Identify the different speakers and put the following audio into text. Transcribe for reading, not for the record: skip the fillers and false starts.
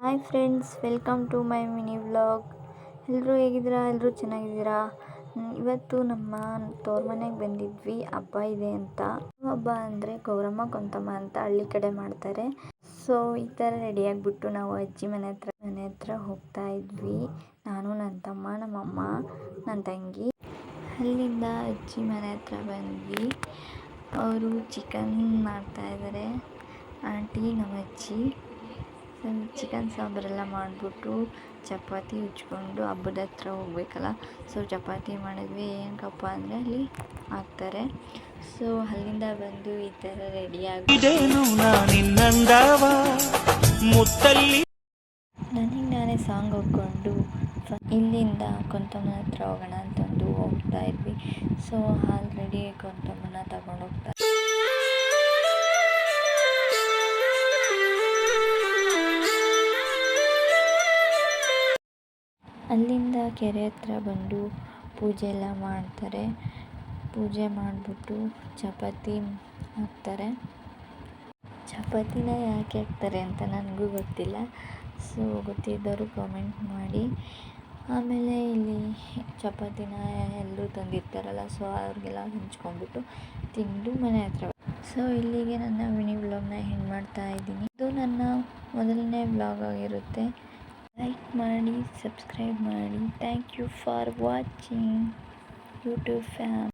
Speaker 1: Hi friends, welcome to my mini vlog. ಎಲ್ಲರೂ ಹೇಗಿದ್ದೀರಾ? ಎಲ್ಲರೂ ಚೆನ್ನಾಗಿದ್ದೀರಾ? ಇವತ್ತು ನಮ್ಮ ತವ್ರ ಮನೆಗೆ ಬಂದಿದ್ವಿ. ಹಬ್ಬ ಇದೆ ಅಂತ. ಹಬ್ಬ ಅಂದರೆ ಗೌರಮ್ಮ ಕೊಂತಮ್ಮ ಅಂತ ಹಳ್ಳಿ ಕಡೆ ಮಾಡ್ತಾರೆ. ಸೊ ಈ ಥರ ರೆಡಿಯಾಗಿಬಿಟ್ಟು ನಾವು ಅಜ್ಜಿ ಮನೆ ಹತ್ರ ಹೋಗ್ತಾ ಇದ್ವಿ. ನಾನು, ನನ್ನ ತಮ್ಮ, ನಮ್ಮಮ್ಮ, ನನ್ನ ತಂಗಿ. ಅಲ್ಲಿಂದ ಅಜ್ಜಿ ಮನೆ ಹತ್ರ ಬಂದ್ವಿ. ಅವರು ಚಿಕನ್ ಮಾಡ್ತಾಯಿದ್ದಾರೆ. ಆಂಟಿ ನಮ್ಮ ಅಜ್ಜಿ ಚಿಕನ್ ಸಾಂಬಾರೆಲ್ಲ ಮಾಡಿಬಿಟ್ಟು ಚಪಾತಿ ಉಜ್ಕೊಂಡು ಹಬ್ಬದ ಹತ್ರ ಹೋಗ್ಬೇಕಲ್ಲ, ಸೊ ಚಪಾತಿ ಮಾಡಿದ್ವಿ. ಏನಕ್ಕಪ್ಪ ಅಂದರೆ ಅಲ್ಲಿ ಹಾಕ್ತಾರೆ. ಸೊ ಅಲ್ಲಿಂದ ಬಂದು ಈ ಥರ ರೆಡಿಯಾಗಿ ನನಗೆ ನಾನೇ ಸಾಂಗ್ ಹಾಕ್ಕೊಂಡು ಇಲ್ಲಿಂದ ಕೊಂತಮ್ಮನ ಹತ್ರ ಹೋಗೋಣ ಅಂತಂದು ಹೋಗ್ತಾ ಇದ್ವಿ. ಸೊ ಆಲ್ರೆಡಿ ಕೊಂತಮ್ಮನ ತಗೊಂಡು ಹೋಗ್ತಾ ಅಲ್ಲಿಂದ ಕೆರೆ ಹತ್ರ ಬಂದು ಪೂಜೆ ಎಲ್ಲ ಮಾಡ್ತಾರೆ. ಪೂಜೆ ಮಾಡಿಬಿಟ್ಟು ಚಪಾತಿ ಹಾಕ್ತಾರೆ. ಚಪಾತಿನ ಯಾಕೆ ಹಾಕ್ತಾರೆ ಅಂತ ನನಗೂ ಗೊತ್ತಿಲ್ಲ. ಸೊ ಗೊತ್ತಿದ್ದವರು ಕಾಮೆಂಟ್ ಮಾಡಿ. ಆಮೇಲೆ ಇಲ್ಲಿ ಚಪಾತಿನ ಎಲ್ಲರೂ ತಂದಿರ್ತಾರಲ್ಲ, ಸೊ ಅವ್ರಿಗೆಲ್ಲ ಹಂಚ್ಕೊಂಡ್ಬಿಟ್ಟು ತಿಂದು ಮನೆ ಹತ್ರ. ಸೊ ಇಲ್ಲಿಗೆ ನನ್ನ ಮಿನಿ ವ್ಲಾಗ್ನ ಎಂಡ್ ಮಾಡ್ತಾ ಇದ್ದೀನಿ. ಇದು ನನ್ನ ಮೊದಲನೇ ವ್ಲಾಗ್ ಆಗಿರುತ್ತೆ. ಲೈಕ್ ಮಾಡಿ, ಸಬ್ಸ್ಕ್ರೈಬ್ ಮಾಡಿ. Thank you for watching YouTube fam.